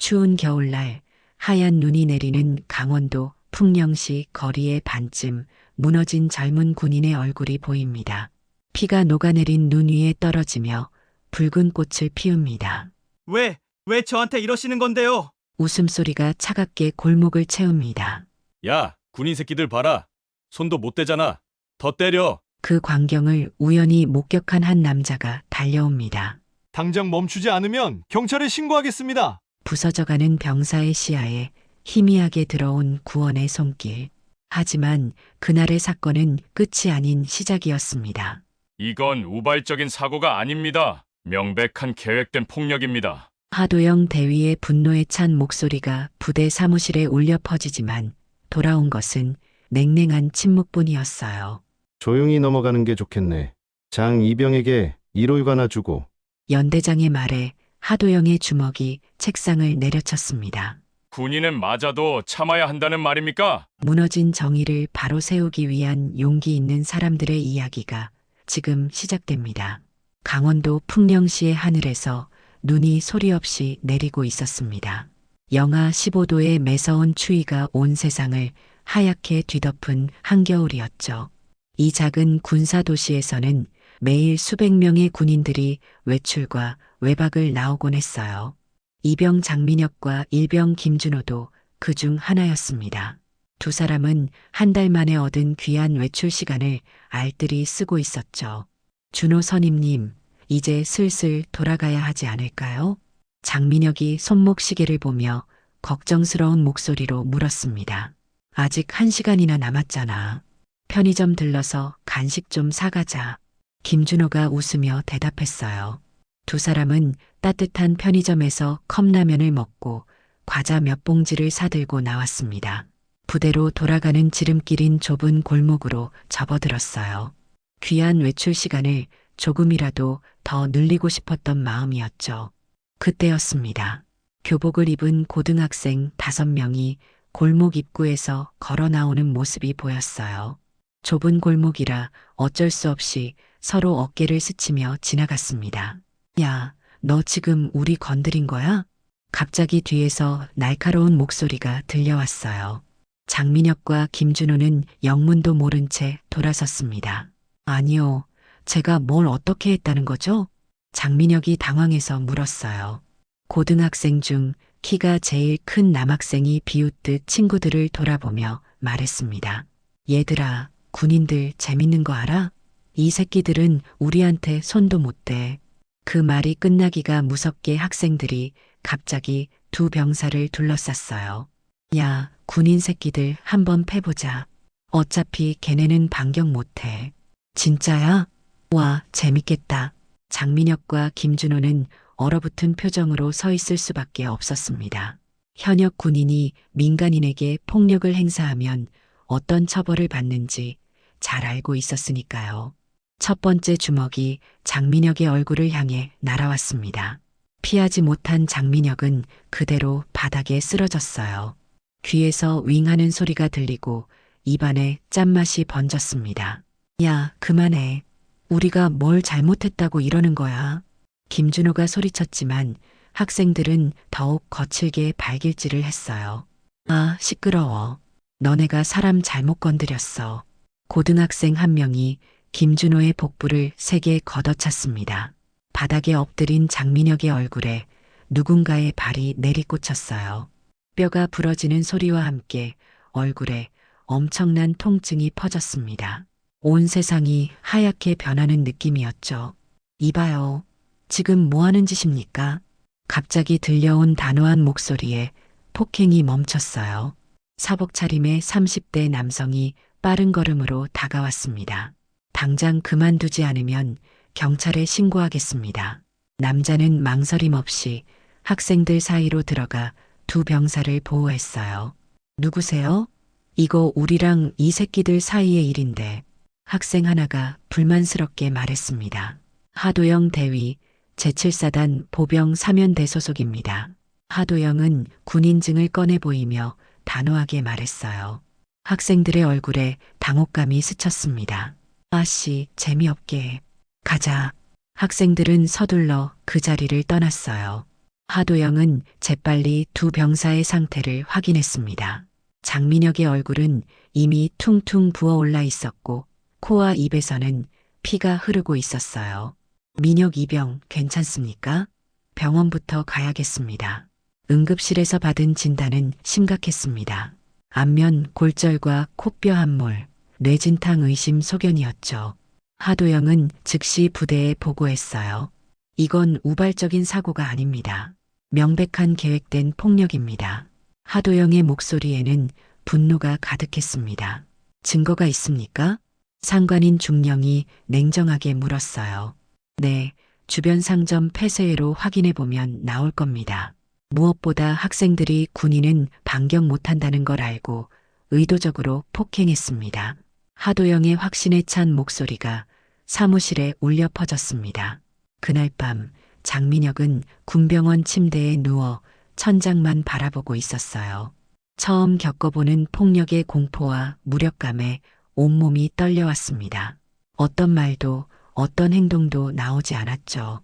추운 겨울날 하얀 눈이 내리는 강원도 풍령시 거리의 반쯤 무너진 젊은 군인의 얼굴이 보입니다. 피가 녹아내린 눈 위에 떨어지며 붉은 꽃을 피웁니다. 왜 저한테 이러시는 건데요? 웃음소리가 차갑게 골목을 채웁니다. 야, 군인 새끼들 봐라. 손도 못 대잖아. 더 때려. 그 광경을 우연히 목격한 한 남자가 달려옵니다. 당장 멈추지 않으면 경찰에 신고하겠습니다. 부서져가는 병사의 시야에 희미하게 들어온 구원의 손길. 하지만 그날의 사건은 끝이 아닌 시작이었습니다. 이건 우발적인 사고가 아닙니다. 명백한 계획된 폭력입니다. 하도영 대위의 분노에 찬 목소리가 부대 사무실에 울려 퍼지지만 돌아온 것은 냉랭한 침묵뿐이었어요. 조용히 넘어가는 게 좋겠네. 장 이병에게 일월가나 주고. 연대장의 말에 하도영의 주먹이 책상을 내려쳤습니다. 군인은 맞아도 참아야 한다는 말입니까? 무너진 정의를 바로 세우기 위한 용기 있는 사람들의 이야기가 지금 시작됩니다. 강원도 풍령시의 하늘에서 눈이 소리 없이 내리고 있었습니다. 영하 15도의 매서운 추위가 온 세상을 하얗게 뒤덮은 한겨울이었죠. 이 작은 군사도시에서는 매일 수백 명의 군인들이 외출과 외박을 나오곤 했어요. 이병 장민혁과 일병 김준호도 그 중 하나였습니다. 두 사람은 한 달 만에 얻은 귀한 외출 시간을 알뜰히 쓰고 있었죠. 준호 선임님, 이제 슬슬 돌아가야 하지 않을까요? 장민혁이 손목시계를 보며 걱정스러운 목소리로 물었습니다. 아직 1시간이나 남았잖아. 편의점 들러서 간식 좀 사가자. 김준호가 웃으며 대답했어요. 두 사람은 따뜻한 편의점에서 컵라면을 먹고 과자 몇 봉지를 사들고 나왔습니다. 부대로 돌아가는 지름길인 좁은 골목으로 접어들었어요. 귀한 외출 시간을 조금이라도 더 늘리고 싶었던 마음이었죠. 그때였습니다. 교복을 입은 고등학생 5명이 골목 입구에서 걸어 나오는 모습이 보였어요. 좁은 골목이라 어쩔 수 없이 서로 어깨를 스치며 지나갔습니다. 야, 너 지금 우리 건드린 거야? 갑자기 뒤에서 날카로운 목소리가 들려왔어요. 장민혁과 김준호는 영문도 모른 채 돌아섰습니다. 아니요, 제가 뭘 어떻게 했다는 거죠? 장민혁이 당황해서 물었어요. 고등학생 중 키가 제일 큰 남학생이 비웃듯 친구들을 돌아보며 말했습니다. 얘들아, 군인들 재밌는 거 알아? 이 새끼들은 우리한테 손도 못 대. 그 말이 끝나기가 무섭게 학생들이 갑자기 두 병사를 둘러쌌어요. 야, 군인 새끼들 한번 패보자. 어차피 걔네는 반격 못해. 진짜야? 와, 재밌겠다. 장민혁과 김준호는 얼어붙은 표정으로 서 있을 수밖에 없었습니다. 현역 군인이 민간인에게 폭력을 행사하면 어떤 처벌을 받는지 잘 알고 있었으니까요. 첫 번째 주먹이 장민혁의 얼굴을 향해 날아왔습니다. 피하지 못한 장민혁은 그대로 바닥에 쓰러졌어요. 귀에서 윙하는 소리가 들리고 입안에 짠맛이 번졌습니다. 야, 그만해. 우리가 뭘 잘못했다고 이러는 거야. 김준호가 소리쳤지만 학생들은 더욱 거칠게 발길질을 했어요. 아, 시끄러워. 너네가 사람 잘못 건드렸어. 고등학생 한 명이 김준호의 복부를 세게 걷어찼습니다. 바닥에 엎드린 장민혁의 얼굴에 누군가의 발이 내리꽂혔어요. 뼈가 부러지는 소리와 함께 얼굴에 엄청난 통증이 퍼졌습니다. 온 세상이 하얗게 변하는 느낌이었죠. 이봐요. 지금 뭐 하는 짓입니까? 갑자기 들려온 단호한 목소리에 폭행이 멈췄어요. 사복 차림의 30대 남성이 빠른 걸음으로 다가왔습니다. 당장 그만두지 않으면 경찰에 신고하겠습니다. 남자는 망설임 없이 학생들 사이로 들어가 두 병사를 보호했어요. 누구세요? 이거 우리랑 이 새끼들 사이의 일인데. 학생 하나가 불만스럽게 말했습니다. 하도영 대위 제7사단 보병 사면대 소속입니다. 하도영은 군인증을 꺼내 보이며 단호하게 말했어요. 학생들의 얼굴에 당혹감이 스쳤습니다. 아씨, 재미없게. 가자. 학생들은 서둘러 그 자리를 떠났어요. 하도영은 재빨리 두 병사의 상태를 확인했습니다. 장민혁의 얼굴은 이미 퉁퉁 부어올라 있었고 코와 입에서는 피가 흐르고 있었어요. 민혁 이병 괜찮습니까? 병원부터 가야겠습니다. 응급실에서 받은 진단은 심각했습니다. 안면 골절과 코뼈 함몰, 뇌진탕 의심 소견이었죠. 하도영은 즉시 부대에 보고했어요. 이건 우발적인 사고가 아닙니다. 명백한 계획된 폭력입니다. 하도영의 목소리에는 분노가 가득했습니다. 증거가 있습니까? 상관인 중령이 냉정하게 물었어요. 네, 주변 상점 폐쇄로 확인해보면 나올 겁니다. 무엇보다 학생들이 군인은 반격 못한다는 걸 알고 의도적으로 폭행했습니다. 하도영의 확신에 찬 목소리가 사무실에 울려 퍼졌습니다. 그날 밤 장민혁은 군병원 침대에 누워 천장만 바라보고 있었어요. 처음 겪어보는 폭력의 공포와 무력감에 온몸이 떨려왔습니다. 어떤 말도 어떤 행동도 나오지 않았죠.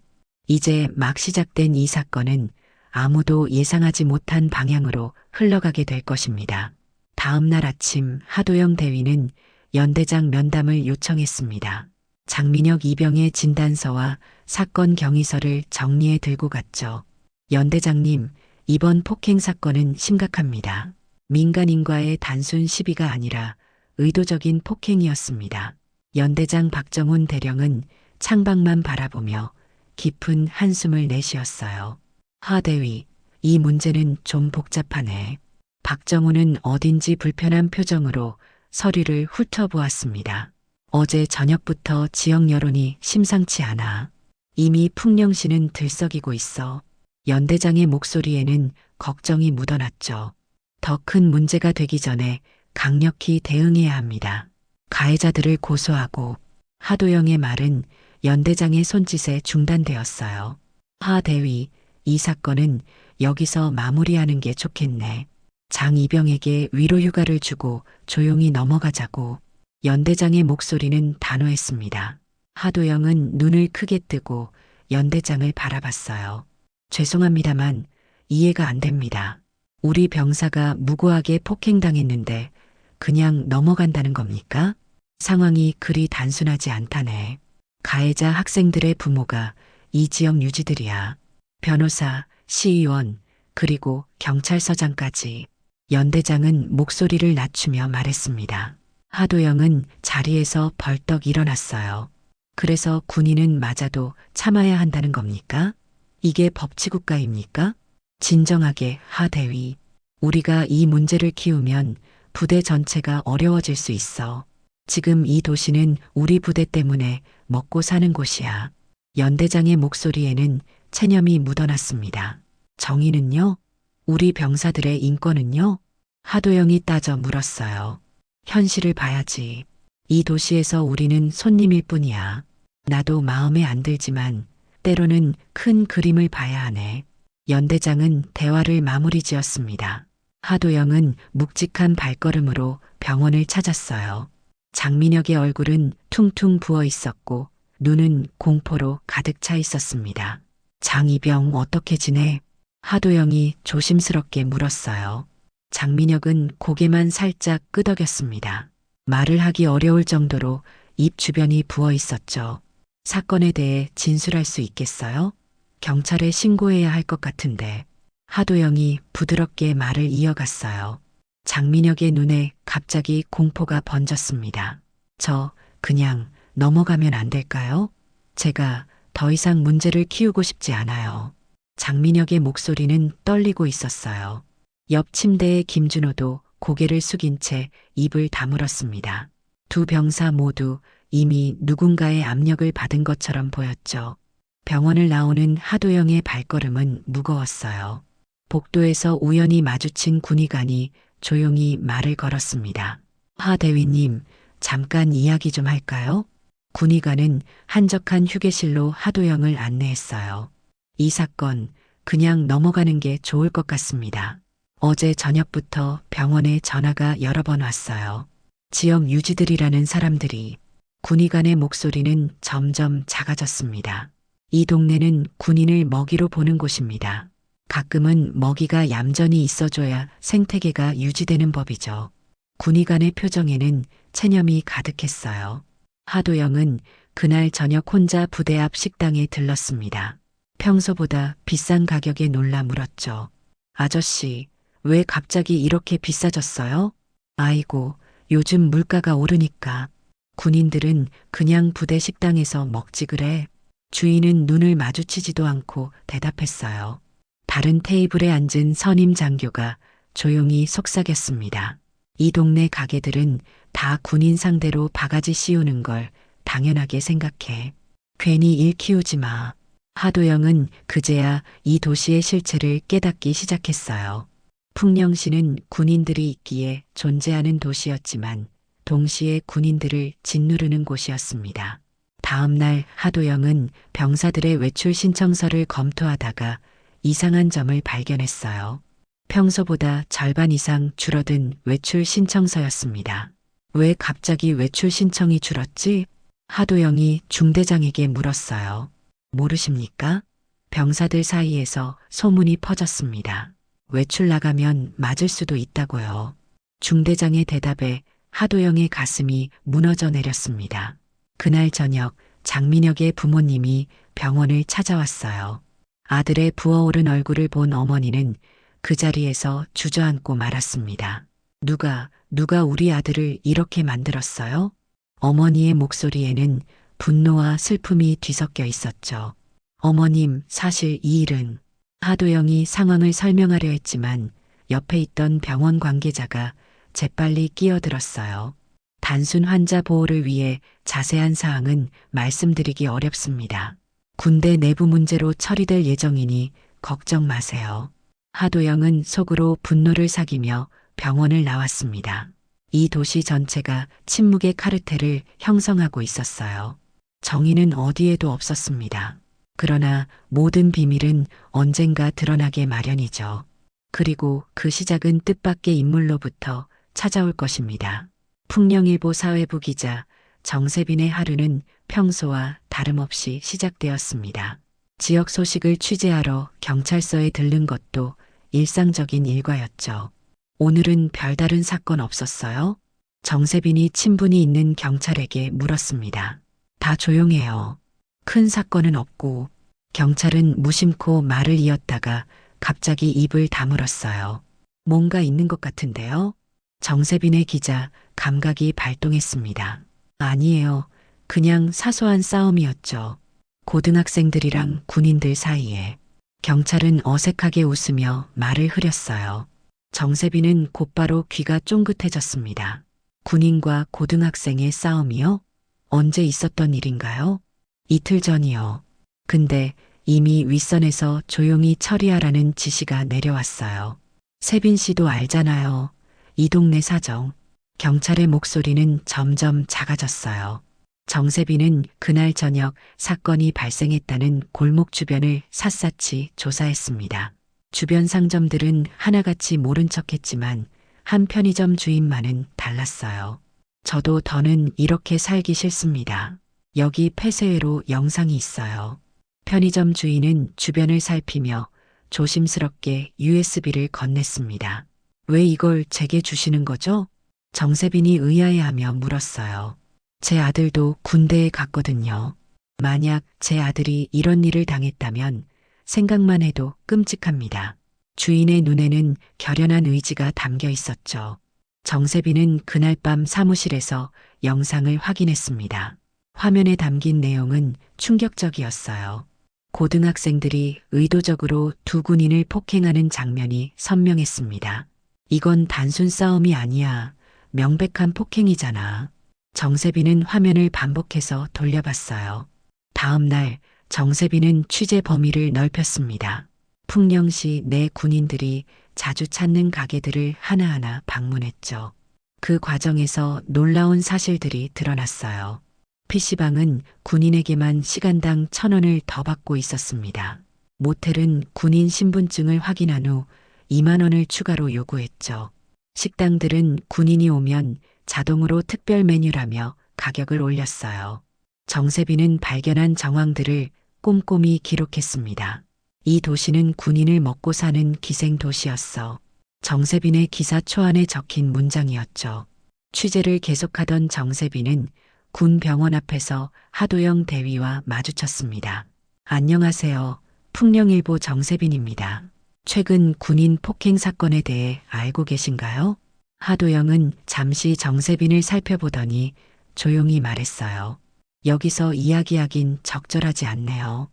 이제 막 시작된 이 사건은 아무도 예상하지 못한 방향으로 흘러가게 될 것입니다. 다음 날 아침 하도영 대위는 연대장 면담을 요청했습니다. 장민혁 이병의 진단서와 사건 경위서를 정리해 들고 갔죠. 연대장님, 이번 폭행 사건은 심각합니다. 민간인과의 단순 시비가 아니라 의도적인 폭행이었습니다. 연대장 박정훈 대령은 창밖만 바라보며 깊은 한숨을 내쉬었어요. 하대위, 이 문제는 좀 복잡하네. 박정훈은 어딘지 불편한 표정으로 서류를 훑어보았습니다. 어제 저녁부터 지역 여론이 심상치 않아. 이미 풍령시는 들썩이고 있어. 연대장의 목소리에는 걱정이 묻어났죠. 더 큰 문제가 되기 전에 강력히 대응해야 합니다. 가해자들을 고소하고. 하도영의 말은 연대장의 손짓에 중단되었어요. 하 대위, 이 사건은 여기서 마무리하는 게 좋겠네. 장 이병에게 위로 휴가를 주고 조용히 넘어가자고. 연대장의 목소리는 단호했습니다. 하도영은 눈을 크게 뜨고 연대장을 바라봤어요. 죄송합니다만 이해가 안 됩니다. 우리 병사가 무고하게 폭행당했는데 그냥 넘어간다는 겁니까? 상황이 그리 단순하지 않다네. 가해자 학생들의 부모가 이 지역 유지들이야. 변호사, 시의원, 그리고 경찰서장까지. 연대장은 목소리를 낮추며 말했습니다. 하도영은 자리에서 벌떡 일어났어요. 그래서 군인은 맞아도 참아야 한다는 겁니까? 이게 법치국가입니까? 진정하게 하대위. 우리가 이 문제를 키우면 부대 전체가 어려워질 수 있어. 지금 이 도시는 우리 부대 때문에 먹고 사는 곳이야. 연대장의 목소리에는 체념이 묻어났습니다. 정의는요? 우리 병사들의 인권은요? 하도영이 따져 물었어요. 현실을 봐야지. 이 도시에서 우리는 손님일 뿐이야. 나도 마음에 안 들지만 때로는 큰 그림을 봐야 하네. 연대장은 대화를 마무리 지었습니다. 하도영은 묵직한 발걸음으로 병원을 찾았어요. 장민혁의 얼굴은 퉁퉁 부어 있었고 눈은 공포로 가득 차 있었습니다. 장이병 어떻게 지내? 하도영이 조심스럽게 물었어요. 장민혁은 고개만 살짝 끄덕였습니다. 말을 하기 어려울 정도로 입 주변이 부어 있었죠. 사건에 대해 진술할 수 있겠어요? 경찰에 신고해야 할 것 같은데. 하도영이 부드럽게 말을 이어갔어요. 장민혁의 눈에 갑자기 공포가 번졌습니다. 저 그냥 넘어가면 안 될까요? 제가 더 이상 문제를 키우고 싶지 않아요. 장민혁의 목소리는 떨리고 있었어요. 옆 침대의 김준호도 고개를 숙인 채 입을 다물었습니다. 두 병사 모두 이미 누군가의 압력을 받은 것처럼 보였죠. 병원을 나오는 하도영의 발걸음은 무거웠어요. 복도에서 우연히 마주친 군의관이 조용히 말을 걸었습니다. 하 대위님, 잠깐 이야기 좀 할까요? 군의관은 한적한 휴게실로 하도영을 안내했어요. 이 사건 그냥 넘어가는 게 좋을 것 같습니다. 어제 저녁부터 병원에 전화가 여러 번 왔어요. 지역 유지들이라는 사람들이. 군의관의 목소리는 점점 작아졌습니다. 이 동네는 군인을 먹이로 보는 곳입니다. 가끔은 먹이가 얌전히 있어줘야 생태계가 유지되는 법이죠. 군의관의 표정에는 체념이 가득했어요. 하도영은 그날 저녁 혼자 부대 앞 식당에 들렀습니다. 평소보다 비싼 가격에 놀라 물었죠. 아저씨, 왜 갑자기 이렇게 비싸졌어요? 아이고, 요즘 물가가 오르니까. 군인들은 그냥 부대 식당에서 먹지 그래. 주인은 눈을 마주치지도 않고 대답했어요. 다른 테이블에 앉은 선임 장교가 조용히 속삭였습니다. 이 동네 가게들은 다 군인 상대로 바가지 씌우는 걸 당연하게 생각해. 괜히 일 키우지 마. 하도영은 그제야 이 도시의 실체를 깨닫기 시작했어요. 풍령시는 군인들이 있기에 존재하는 도시였지만 동시에 군인들을 짓누르는 곳이었습니다. 다음 날 하도영은 병사들의 외출 신청서를 검토하다가 이상한 점을 발견했어요. 평소보다 절반 이상 줄어든 외출 신청서였습니다. 왜 갑자기 외출 신청이 줄었지? 하도영이 중대장에게 물었어요. 모르십니까? 병사들 사이에서 소문이 퍼졌습니다. 외출 나가면 맞을 수도 있다고요. 중대장의 대답에 하도영의 가슴이 무너져 내렸습니다. 그날 저녁 장민혁의 부모님이 병원을 찾아왔어요. 아들의 부어오른 얼굴을 본 어머니는 그 자리에서 주저앉고 말았습니다. 누가 우리 아들을 이렇게 만들었어요? 어머니의 목소리에는 분노와 슬픔이 뒤섞여 있었죠. 어머님, 사실 이 일은 하도영이 상황을 설명하려 했지만 옆에 있던 병원 관계자가 재빨리 끼어들었어요. 단순 환자 보호를 위해 자세한 사항은 말씀드리기 어렵습니다. 군대 내부 문제로 처리될 예정이니 걱정 마세요. 하도영은 속으로 분노를 사기며 병원을 나왔습니다. 이 도시 전체가 침묵의 카르텔을 형성하고 있었어요. 정의는 어디에도 없었습니다. 그러나 모든 비밀은 언젠가 드러나게 마련이죠. 그리고 그 시작은 뜻밖의 인물로부터 찾아올 것입니다. 풍령일보 사회부 기자 정세빈의 하루는 평소와 다름없이 시작되었습니다. 지역 소식을 취재하러 경찰서에 들른 것도 일상적인 일과였죠. 오늘은 별다른 사건 없었어요? 정세빈이 친분이 있는 경찰에게 물었습니다. 다 조용해요. 큰 사건은 없고. 경찰은 무심코 말을 이었다가 갑자기 입을 다물었어요. 뭔가 있는 것 같은데요? 정세빈의 기자 감각이 발동했습니다. 아니에요. 그냥 사소한 싸움이었죠. 고등학생들이랑 군인들 사이에. 경찰은 어색하게 웃으며 말을 흐렸어요. 정세빈은 곧바로 귀가 쫑긋해졌습니다. 군인과 고등학생의 싸움이요? 언제 있었던 일인가요? 이틀 전이요. 근데 이미 윗선에서 조용히 처리하라는 지시가 내려왔어요. 세빈 씨도 알잖아요. 이 동네 사정. 경찰의 목소리는 점점 작아졌어요. 정세빈은 그날 저녁 사건이 발생했다는 골목 주변을 샅샅이 조사했습니다. 주변 상점들은 하나같이 모른 척했지만 한 편의점 주인만은 달랐어요. 저도 더는 이렇게 살기 싫습니다. 여기 폐쇄회로 영상이 있어요. 편의점 주인은 주변을 살피며 조심스럽게 USB를 건넸습니다. 왜 이걸 제게 주시는 거죠? 정세빈이 의아해하며 물었어요. 제 아들도 군대에 갔거든요. 만약 제 아들이 이런 일을 당했다면 생각만 해도 끔찍합니다. 주인의 눈에는 결연한 의지가 담겨 있었죠. 정세빈은 그날 밤 사무실에서 영상을 확인했습니다. 화면에 담긴 내용은 충격적이었어요. 고등학생들이 의도적으로 두 군인을 폭행하는 장면이 선명했습니다. 이건 단순 싸움이 아니야. 명백한 폭행이잖아. 정세빈은 화면을 반복해서 돌려봤어요. 다음 날 정세빈은 취재 범위를 넓혔습니다. 풍령시 내 군인들이 자주 찾는 가게들을 하나하나 방문했죠. 그 과정에서 놀라운 사실들이 드러났어요. PC방은 군인에게만 시간당 1,000원을 더 받고 있었습니다. 모텔은 군인 신분증을 확인한 후 2만 원을 추가로 요구했죠. 식당들은 군인이 오면 자동으로 특별 메뉴라며 가격을 올렸어요. 정세빈은 발견한 정황들을 꼼꼼히 기록했습니다. 이 도시는 군인을 먹고 사는 기생 도시였어. 정세빈의 기사 초안에 적힌 문장이었죠. 취재를 계속하던 정세빈은 군 병원 앞에서 하도영 대위와 마주쳤습니다. 안녕하세요. 풍령일보 정세빈입니다. 최근 군인 폭행 사건에 대해 알고 계신가요? 하도영은 잠시 정세빈을 살펴보더니 조용히 말했어요. 여기서 이야기하긴 적절하지 않네요.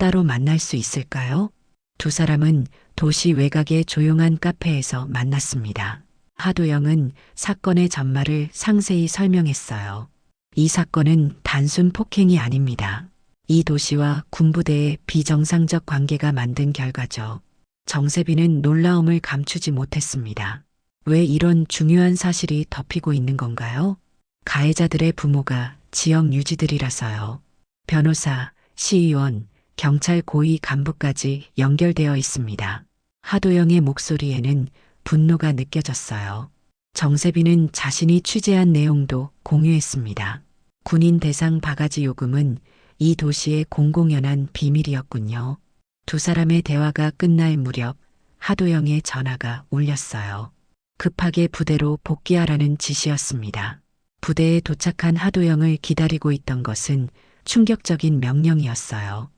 따로 만날 수 있을까요? 두 사람은 도시 외곽의 조용한 카페에서 만났습니다. 하도영은 사건의 전말을 상세히 설명했어요. 이 사건은 단순 폭행이 아닙니다. 이 도시와 군부대의 비정상적 관계가 만든 결과죠. 정세빈은 놀라움을 감추지 못했습니다. 왜 이런 중요한 사실이 덮이고 있는 건가요? 가해자들의 부모가 지역 유지들이라서요. 변호사, 시의원, 경찰 고위 간부까지 연결되어 있습니다. 하도영의 목소리에는 분노가 느껴졌어요. 정세빈은 자신이 취재한 내용도 공유했습니다. 군인 대상 바가지 요금은 이 도시의 공공연한 비밀이었군요. 두 사람의 대화가 끝날 무렵 하도영의 전화가 울렸어요. 급하게 부대로 복귀하라는 지시였습니다. 부대에 도착한 하도영을 기다리고 있던 것은 충격적인 명령이었어요.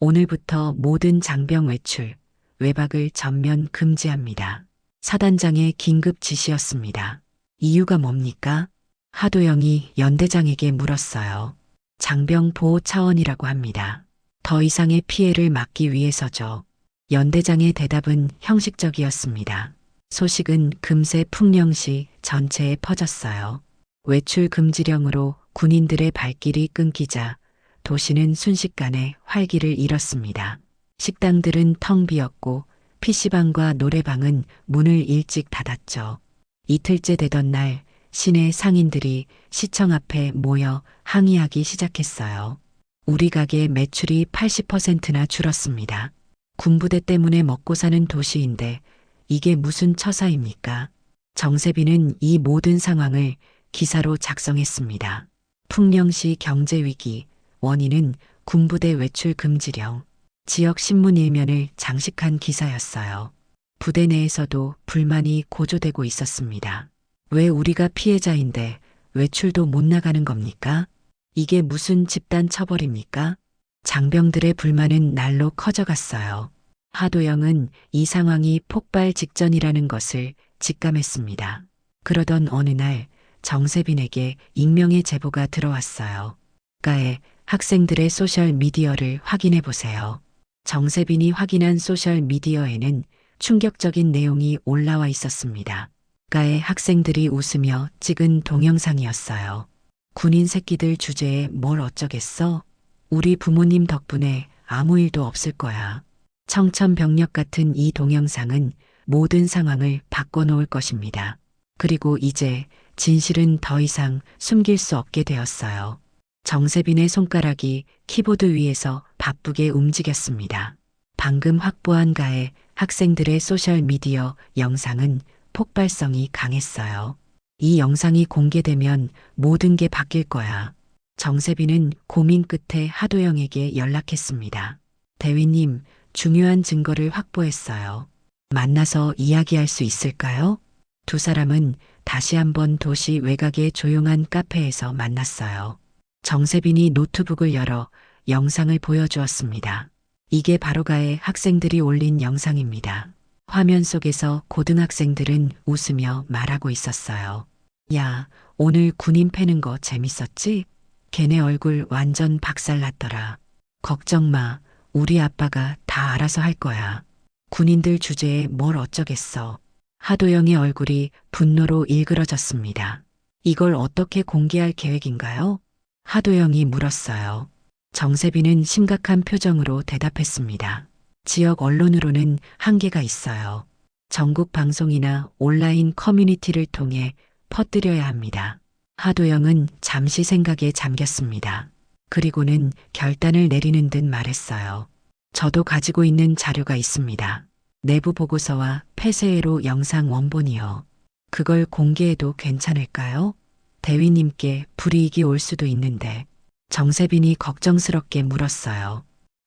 오늘부터 모든 장병 외출, 외박을 전면 금지합니다. 사단장의 긴급 지시였습니다. 이유가 뭡니까? 하도영이 연대장에게 물었어요. 장병 보호 차원이라고 합니다. 더 이상의 피해를 막기 위해서죠. 연대장의 대답은 형식적이었습니다. 소식은 금세 풍령시 전체에 퍼졌어요. 외출 금지령으로 군인들의 발길이 끊기자 도시는 순식간에 활기를 잃었습니다. 식당들은 텅 비었고 PC방과 노래방은 문을 일찍 닫았죠. 이틀째 되던 날 시내 상인들이 시청 앞에 모여 항의하기 시작했어요. 우리 가게 매출이 80%나 줄었습니다. 군부대 때문에 먹고 사는 도시인데 이게 무슨 처사입니까? 정세빈은 이 모든 상황을 기사로 작성했습니다. 풍령시 경제위기, 원인은 군부대 외출 금지령. 지역 신문 일면을 장식한 기사였어요. 부대 내에서도 불만이 고조되고 있었습니다. 왜 우리가 피해자인데 외출도 못 나가는 겁니까? 이게 무슨 집단 처벌입니까? 장병들의 불만은 날로 커져갔어요. 하도영은 이 상황이 폭발 직전이라는 것을 직감했습니다. 그러던 어느 날 정세빈에게 익명의 제보가 들어왔어요. 가에 학생들의 소셜 미디어를 확인해 보세요. 정세빈이 확인한 소셜 미디어에는 충격적인 내용이 올라와 있었습니다. 가의 학생들이 웃으며 찍은 동영상이었어요. 군인 새끼들 주제에 뭘 어쩌겠어? 우리 부모님 덕분에 아무 일도 없을 거야. 청천벽력 같은 이 동영상은 모든 상황을 바꿔놓을 것입니다. 그리고 이제 진실은 더 이상 숨길 수 없게 되었어요. 정세빈의 손가락이 키보드 위에서 바쁘게 움직였습니다. 방금 확보한 가의 학생들의 소셜미디어 영상은 폭발성이 강했어요. 이 영상이 공개되면 모든 게 바뀔 거야. 정세빈은 고민 끝에 하도영에게 연락했습니다. 대위님, 중요한 증거를 확보했어요. 만나서 이야기할 수 있을까요? 두 사람은 다시 한번 도시 외곽의 조용한 카페에서 만났어요. 정세빈이 노트북을 열어 영상을 보여주었습니다. 이게 바로 가의 학생들이 올린 영상입니다. 화면 속에서 고등학생들은 웃으며 말하고 있었어요. 야, 오늘 군인 패는 거 재밌었지? 걔네 얼굴 완전 박살났더라. 걱정 마, 우리 아빠가 다 알아서 할 거야. 군인들 주제에 뭘 어쩌겠어. 하도영의 얼굴이 분노로 일그러졌습니다. 이걸 어떻게 공개할 계획인가요? 하도영이 물었어요. 정세빈은 심각한 표정으로 대답했습니다. 지역 언론으로는 한계가 있어요. 전국 방송이나 온라인 커뮤니티를 통해 퍼뜨려야 합니다. 하도영은 잠시 생각에 잠겼습니다. 그리고는 결단을 내리는 듯 말했어요. 저도 가지고 있는 자료가 있습니다. 내부 보고서와 폐쇄회로 영상 원본이요. 그걸 공개해도 괜찮을까요? 대위님께 불이익이 올 수도 있는데. 정세빈이 걱정스럽게 물었어요.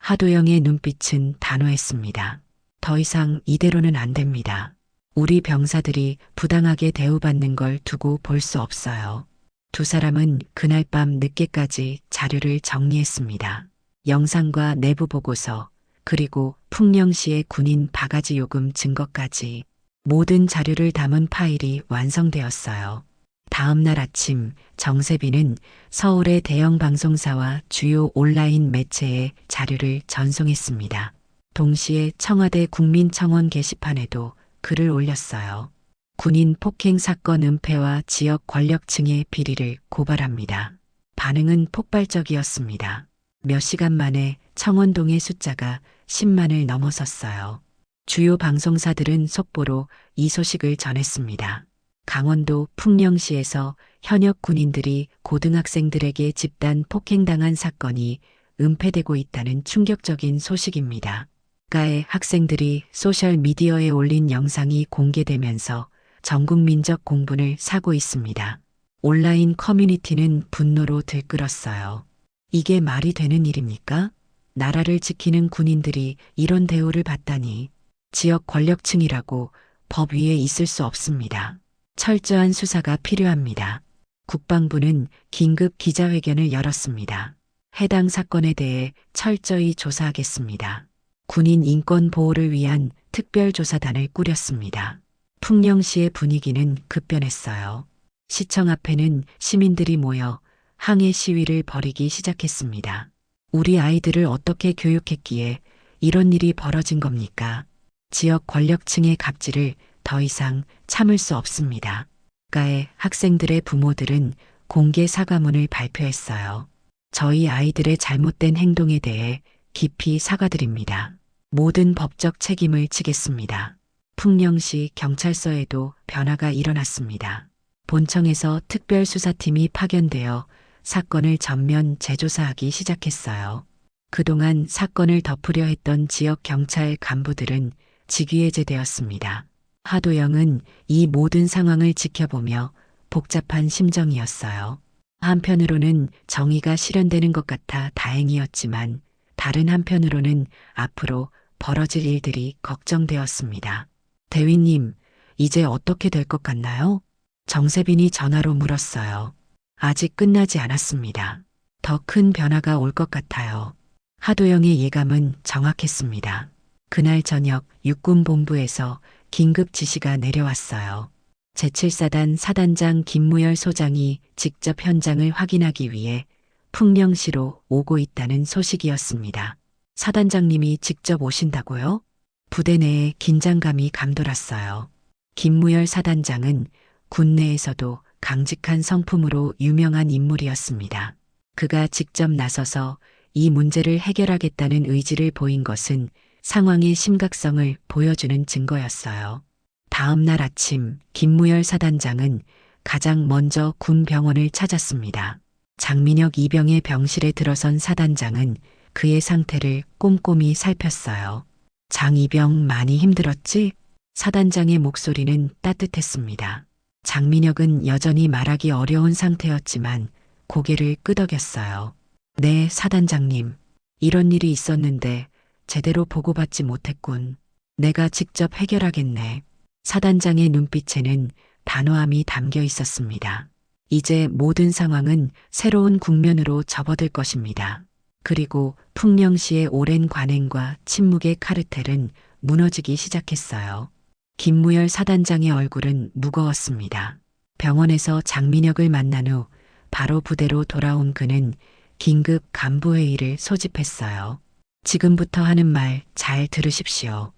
하도영의 눈빛은 단호했습니다. 더 이상 이대로는 안 됩니다. 우리 병사들이 부당하게 대우받는 걸 두고 볼 수 없어요. 두 사람은 그날 밤 늦게까지 자료를 정리했습니다. 영상과 내부 보고서, 그리고 풍령시의 군인 바가지 요금 증거까지 모든 자료를 담은 파일이 완성되었어요. 다음 날 아침 정세빈은 서울의 대형 방송사와 주요 온라인 매체에 자료를 전송했습니다. 동시에 청와대 국민청원 게시판에도 글을 올렸어요. 군인 폭행 사건 은폐와 지역 권력층의 비리를 고발합니다. 반응은 폭발적이었습니다. 몇 시간 만에 청원동의 숫자가 10만을 넘어섰어요. 주요 방송사들은 속보로 이 소식을 전했습니다. 강원도 풍령시에서 현역 군인들이 고등학생들에게 집단 폭행당한 사건이 은폐되고 있다는 충격적인 소식입니다. 가의 학생들이 소셜미디어에 올린 영상이 공개되면서 전국민적 공분을 사고 있습니다. 온라인 커뮤니티는 분노로 들끓었어요. 이게 말이 되는 일입니까? 나라를 지키는 군인들이 이런 대우를 받다니. 지역 권력층이라고 법 위에 있을 수 없습니다. 철저한 수사가 필요합니다. 국방부는 긴급 기자회견을 열었습니다. 해당 사건에 대해 철저히 조사하겠습니다. 군인 인권 보호를 위한 특별조사단을 꾸렸습니다. 풍령시의 분위기는 급변했어요. 시청 앞에는 시민들이 모여 항해 시위를 벌이기 시작했습니다. 우리 아이들을 어떻게 교육했기에 이런 일이 벌어진 겁니까? 지역 권력층의 갑질을 더 이상 참을 수 없습니다. 가의 학생들의 부모들은 공개 사과문을 발표했어요. 저희 아이들의 잘못된 행동에 대해 깊이 사과드립니다. 모든 법적 책임을 지겠습니다. 풍령시 경찰서에도 변화가 일어났습니다. 본청에서 특별수사팀이 파견되어 사건을 전면 재조사하기 시작했어요. 그동안 사건을 덮으려 했던 지역 경찰 간부들은 직위해제되었습니다. 하도영은 이 모든 상황을 지켜보며 복잡한 심정이었어요. 한편으로는 정의가 실현되는 것 같아 다행이었지만 다른 한편으로는 앞으로 벌어질 일들이 걱정되었습니다. 대위님, 이제 어떻게 될 것 같나요? 정세빈이 전화로 물었어요. 아직 끝나지 않았습니다. 더 큰 변화가 올 것 같아요. 하도영의 예감은 정확했습니다. 그날 저녁 육군본부에서 긴급 지시가 내려왔어요. 제7사단 사단장 김무열 소장이 직접 현장을 확인하기 위해 풍령시로 오고 있다는 소식이었습니다. 사단장님이 직접 오신다고요? 부대 내에 긴장감이 감돌았어요. 김무열 사단장은 군내에서도 강직한 성품으로 유명한 인물이었습니다. 그가 직접 나서서 이 문제를 해결하겠다는 의지를 보인 것은 상황의 심각성을 보여주는 증거였어요. 다음 날 아침 김무열 사단장은 가장 먼저 군 병원을 찾았습니다. 장민혁 이병의 병실에 들어선 사단장은 그의 상태를 꼼꼼히 살폈어요. 장 이병 많이 힘들었지? 사단장의 목소리는 따뜻했습니다. 장민혁은 여전히 말하기 어려운 상태였지만 고개를 끄덕였어요. 네, 사단장님. 이런 일이 있었는데 제대로 보고받지 못했군. 내가 직접 해결하겠네. 사단장의 눈빛에는 단호함이 담겨 있었습니다. 이제 모든 상황은 새로운 국면으로 접어들 것입니다. 그리고 풍령시의 오랜 관행과 침묵의 카르텔은 무너지기 시작했어요. 김무열 사단장의 얼굴은 무거웠습니다. 병원에서 장민혁을 만난 후 바로 부대로 돌아온 그는 긴급 간부회의를 소집했어요. 지금부터 하는 말 잘 들으십시오.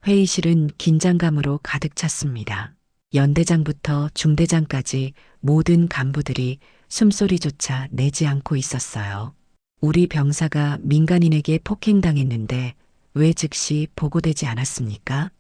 회의실은 긴장감으로 가득 찼습니다. 연대장부터 중대장까지 모든 간부들이 숨소리조차 내지 않고 있었어요. 우리 병사가 민간인에게 폭행당했는데 왜 즉시 보고되지 않았습니까?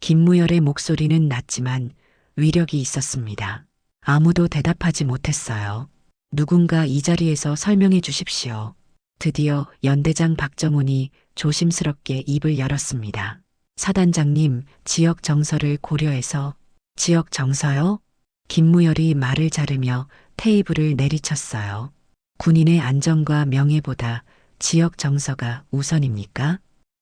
김무열의 목소리는 낮지만 위력이 있었습니다. 아무도 대답하지 못했어요. 누군가 이 자리에서 설명해 주십시오. 드디어 연대장 박정훈이 조심스럽게 입을 열었습니다. 사단장님, 지역 정서를 고려해서. 지역 정서요? 김무열이 말을 자르며 테이블을 내리쳤어요. 군인의 안전과 명예보다 지역 정서가 우선입니까?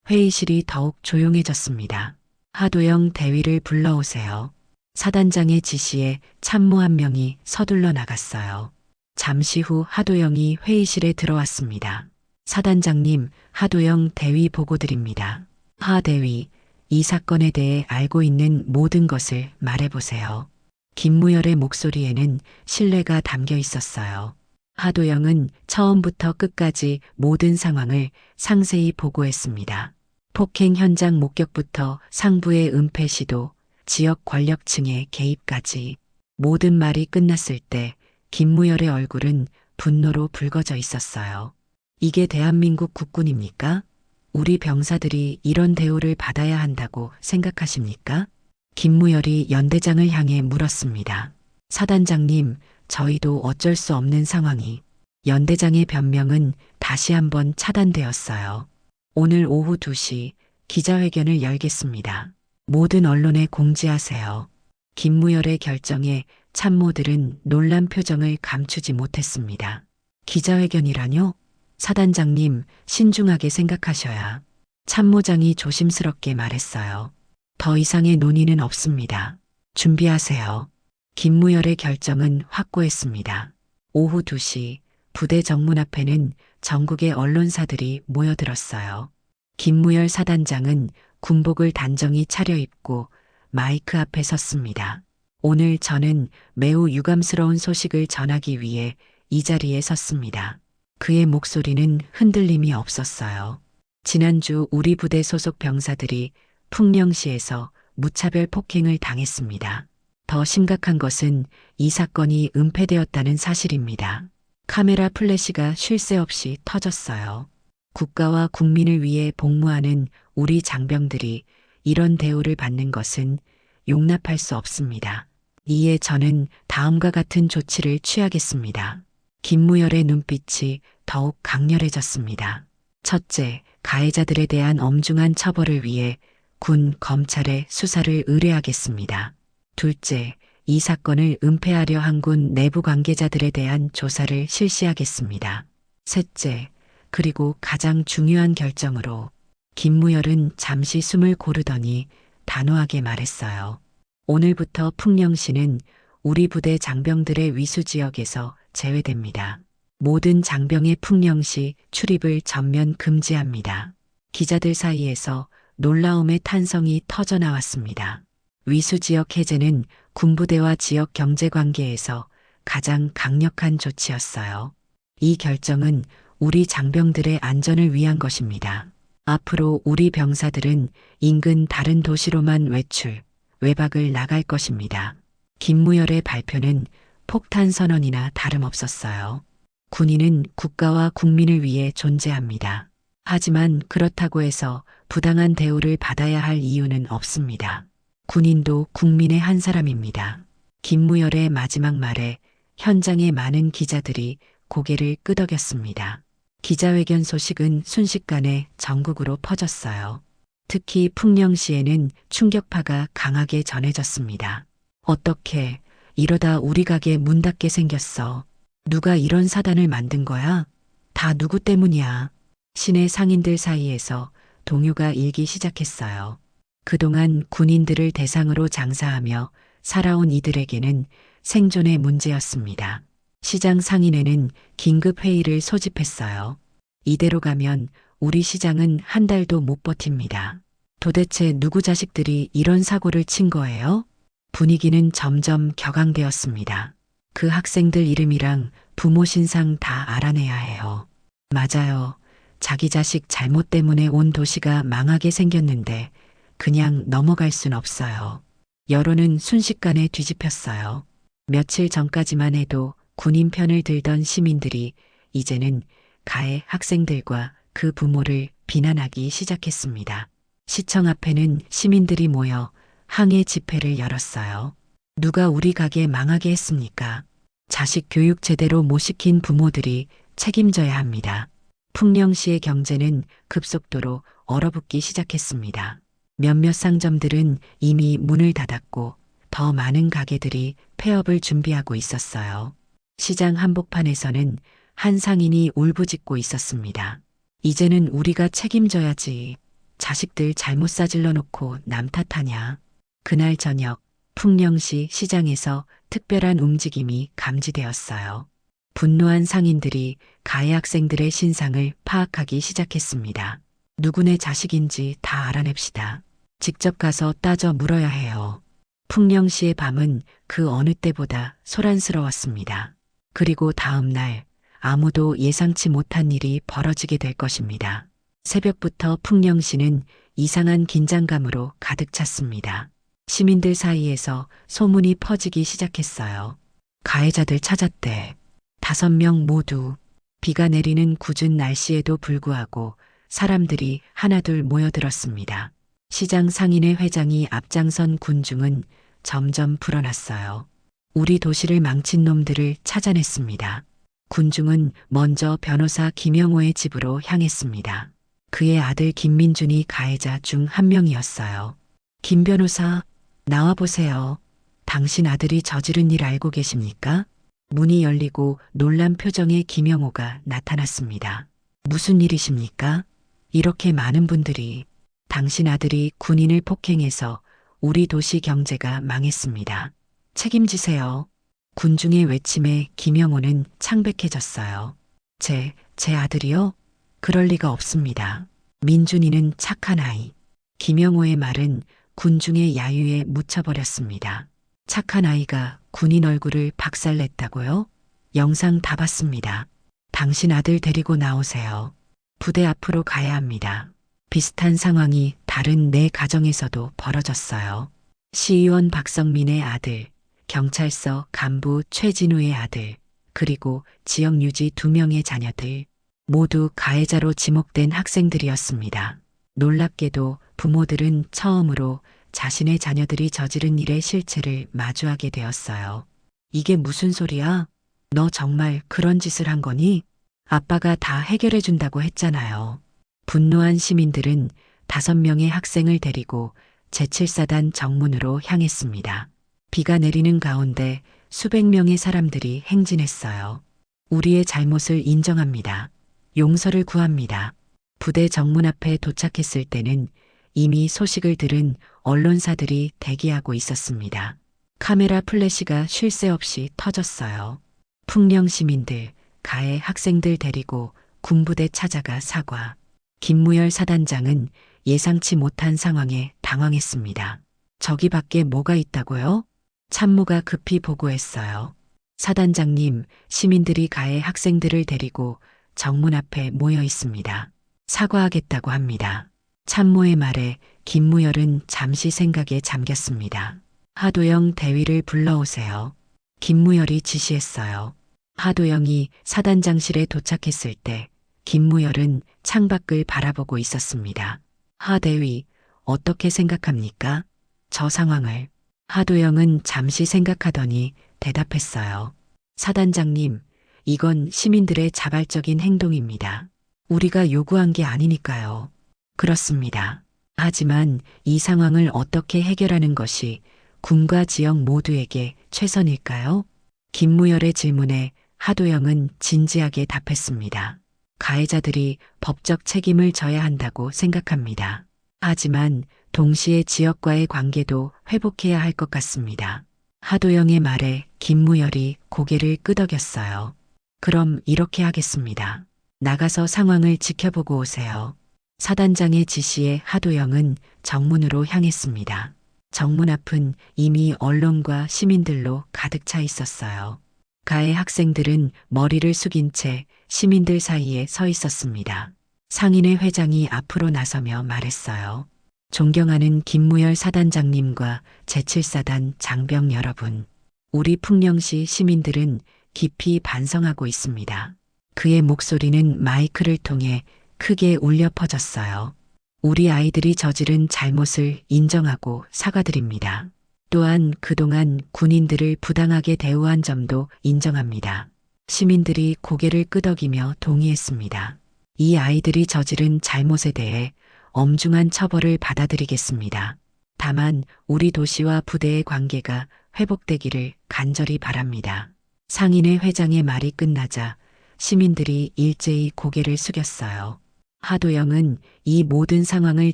회의실이 더욱 조용해졌습니다. 하도영 대위를 불러오세요. 사단장의 지시에 참모 한 명이 서둘러 나갔어요. 잠시 후 하도영이 회의실에 들어왔습니다. 사단장님, 하도영 대위 보고 드립니다. 하 대위, 이 사건에 대해 알고 있는 모든 것을 말해보세요. 김무열의 목소리에는 신뢰가 담겨 있었어요. 하도영은 처음부터 끝까지 모든 상황을 상세히 보고했습니다. 폭행 현장 목격부터 상부의 은폐 시도, 지역 권력층의 개입까지 모든 말이 끝났을 때 김무열의 얼굴은 분노로 붉어져 있었어요. 이게 대한민국 국군입니까? 우리 병사들이 이런 대우를 받아야 한다고 생각하십니까? 김무열이 연대장을 향해 물었습니다. 사단장님, 저희도 어쩔 수 없는 상황이. 연대장의 변명은 다시 한번 차단되었어요. 오늘 오후 2시 기자회견을 열겠습니다. 모든 언론에 공지하세요. 김무열의 결정에 참모들은 놀란 표정을 감추지 못했습니다. 기자회견이라뇨? 사단장님, 신중하게 생각하셔야. 참모장이 조심스럽게 말했어요. 더 이상의 논의는 없습니다. 준비하세요. 김무열의 결정은 확고했습니다. 오후 2시 부대 정문 앞에는 전국의 언론사들이 모여들었어요. 김무열 사단장은 군복을 단정히 차려입고 마이크 앞에 섰습니다. 오늘 저는 매우 유감스러운 소식을 전하기 위해 이 자리에 섰습니다. 그의 목소리는 흔들림이 없었어요. 지난주 우리 부대 소속 병사들이 풍령시에서 무차별 폭행을 당했습니다. 더 심각한 것은 이 사건이 은폐되었다는 사실입니다. 카메라 플래시가 쉴 새 없이 터졌어요. 국가와 국민을 위해 복무하는 우리 장병들이 이런 대우를 받는 것은 용납할 수 없습니다. 이에 저는 다음과 같은 조치를 취하겠습니다. 김무열의 눈빛이 더욱 강렬해졌습니다. 첫째, 가해자들에 대한 엄중한 처벌을 위해 군, 검찰의 수사를 의뢰하겠습니다. 둘째, 이 사건을 은폐하려 한 군 내부 관계자들에 대한 조사를 실시하겠습니다. 셋째, 그리고 가장 중요한 결정으로 김무열은 잠시 숨을 고르더니 단호하게 말했어요. 오늘부터 풍령시는 우리 부대 장병들의 위수 지역에서 제외됩니다. 모든 장병의 풍령시 출입을 전면 금지합니다. 기자들 사이에서 놀라움의 탄성이 터져나왔습니다. 위수 지역 해제는 군부대와 지역 경제 관계에서 가장 강력한 조치였어요. 이 결정은 우리 장병들의 안전을 위한 것입니다. 앞으로 우리 병사들은 인근 다른 도시로만 외출, 외박을 나갈 것입니다. 김무열의 발표는 폭탄 선언이나 다름없었어요. 군인은 국가와 국민을 위해 존재합니다. 하지만 그렇다고 해서 부당한 대우를 받아야 할 이유는 없습니다. 군인도 국민의 한 사람입니다. 김무열의 마지막 말에 현장의 많은 기자들이 고개를 끄덕였습니다. 기자회견 소식은 순식간에 전국으로 퍼졌어요. 특히 풍령시에는 충격파가 강하게 전해졌습니다. 어떻게 이러다 우리 가게 문 닫게 생겼어. 누가 이런 사단을 만든 거야? 다 누구 때문이야? 시내 상인들 사이에서 동요가 일기 시작했어요. 그동안 군인들을 대상으로 장사하며 살아온 이들에게는 생존의 문제였습니다. 시장 상인회는 긴급 회의를 소집했어요. 이대로 가면 우리 시장은 한 달도 못 버팁니다. 도대체 누구 자식들이 이런 사고를 친 거예요? 분위기는 점점 격앙되었습니다. 그 학생들 이름이랑 부모 신상 다 알아내야 해요. 맞아요. 자기 자식 잘못 때문에 온 도시가 망하게 생겼는데 그냥 넘어갈 순 없어요. 여론은 순식간에 뒤집혔어요. 며칠 전까지만 해도 군인 편을 들던 시민들이 이제는 가해 학생들과 그 부모를 비난하기 시작했습니다. 시청 앞에는 시민들이 모여 항해 집회를 열었어요. 누가 우리 가게 망하게 했습니까? 자식 교육 제대로 못 시킨 부모들이 책임져야 합니다. 풍령시의 경제는 급속도로 얼어붙기 시작했습니다. 몇몇 상점들은 이미 문을 닫았고 더 많은 가게들이 폐업을 준비하고 있었어요. 시장 한복판에서는 한 상인이 울부짖고 있었습니다. 이제는 우리가 책임져야지. 자식들 잘못 싸질러 놓고 남 탓하냐. 그날 저녁 풍령시 시장에서 특별한 움직임이 감지되었어요. 분노한 상인들이 가해 학생들의 신상을 파악하기 시작했습니다. 누구네 자식인지 다 알아냅시다. 직접 가서 따져 물어야 해요. 풍령시의 밤은 그 어느 때보다 소란스러웠습니다. 그리고 다음 날 아무도 예상치 못한 일이 벌어지게 될 것입니다. 새벽부터 풍령시는 이상한 긴장감으로 가득 찼습니다. 시민들 사이에서 소문이 퍼지기 시작했어요. 가해자들 찾았대. 5명 모두. 비가 내리는 궂은 날씨에도 불구하고 사람들이 하나둘 모여들었습니다. 시장 상인회 회장이 앞장선 군중은 점점 불어났어요. 우리 도시를 망친 놈들을 찾아냈습니다. 군중은 먼저 변호사 김영호의 집으로 향했습니다. 그의 아들 김민준이 가해자 중 한 명이었어요. 김 변호사, 나와보세요. 당신 아들이 저지른 일 알고 계십니까? 문이 열리고 놀란 표정의 김영호가 나타났습니다. 무슨 일이십니까? 이렇게 많은 분들이. 당신 아들이 군인을 폭행해서 우리 도시 경제가 망했습니다. 책임지세요. 군중의 외침에 김영호는 창백해졌어요. 제 아들이요? 그럴 리가 없습니다. 민준이는 착한 아이. 김영호의 말은 군중의 야유에 묻혀버렸습니다. 착한 아이가 군인 얼굴을 박살냈다고요? 영상 다 봤습니다. 당신 아들 데리고 나오세요. 부대 앞으로 가야 합니다. 비슷한 상황이 다른 네 가정에서도 벌어졌어요. 시의원 박성민의 아들, 경찰서 간부 최진우의 아들, 그리고 지역 유지 2명의 자녀들, 모두 가해자로 지목된 학생들이었습니다. 놀랍게도 부모들은 처음으로 자신의 자녀들이 저지른 일의 실체를 마주하게 되었어요. 이게 무슨 소리야? 너 정말 그런 짓을 한 거니? 아빠가 다 해결해 준다고 했잖아요. 분노한 시민들은 5명의 학생을 데리고 제7사단 정문으로 향했습니다. 비가 내리는 가운데 수백 명의 사람들이 행진했어요. 우리의 잘못을 인정합니다. 용서를 구합니다. 부대 정문 앞에 도착했을 때는 이미 소식을 들은 언론사들이 대기하고 있었습니다. 카메라 플래시가 쉴 새 없이 터졌어요. 풍령 시민들, 가해 학생들 데리고 군부대 찾아가 사과. 김무열 사단장은 예상치 못한 상황에 당황했습니다. 저기 밖에 뭐가 있다고요? 참모가 급히 보고했어요. 사단장님, 시민들이 가해 학생들을 데리고 정문 앞에 모여 있습니다. 사과하겠다고 합니다. 참모의 말에 김무열은 잠시 생각에 잠겼습니다. 하도영 대위를 불러오세요. 김무열이 지시했어요. 하도영이 사단장실에 도착했을 때 김무열은 창밖을 바라보고 있었습니다. 하 대위, 어떻게 생각합니까? 저 상황을. 하도영은 잠시 생각하더니 대답했어요. 사단장님, 이건 시민들의 자발적인 행동입니다. 우리가 요구한 게 아니니까요. 그렇습니다. 하지만 이 상황을 어떻게 해결하는 것이 군과 지역 모두에게 최선일까요? 김무열의 질문에 하도영은 진지하게 답했습니다. 가해자들이 법적 책임을 져야 한다고 생각합니다. 하지만 동시에 지역과의 관계도 회복해야 할 것 같습니다. 하도영의 말에 김무열이 고개를 끄덕였어요. 그럼 이렇게 하겠습니다. 나가서 상황을 지켜보고 오세요. 사단장의 지시에 하도영은 정문으로 향했습니다. 정문 앞은 이미 언론과 시민들로 가득 차 있었어요. 가해 학생들은 머리를 숙인 채 시민들 사이에 서 있었습니다. 상인회 회장이 앞으로 나서며 말했어요. 존경하는 김무열 사단장님과 제7사단 장병 여러분, 우리 풍령시 시민들은 깊이 반성하고 있습니다. 그의 목소리는 마이크를 통해 크게 울려 퍼졌어요. 우리 아이들이 저지른 잘못을 인정하고 사과드립니다. 또한 그동안 군인들을 부당하게 대우한 점도 인정합니다. 시민들이 고개를 끄덕이며 동의했습니다. 이 아이들이 저지른 잘못에 대해 엄중한 처벌을 받아들이겠습니다. 다만 우리 도시와 부대의 관계가 회복되기를 간절히 바랍니다. 상인회 회장의 말이 끝나자 시민들이 일제히 고개를 숙였어요. 하도영은 이 모든 상황을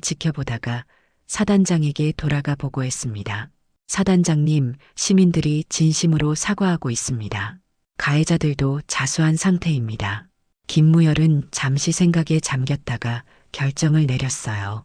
지켜보다가 사단장에게 돌아가 보고했습니다. 사단장님, 시민들이 진심으로 사과하고 있습니다. 가해자들도 자수한 상태입니다. 김무열은 잠시 생각에 잠겼다가 결정을 내렸어요.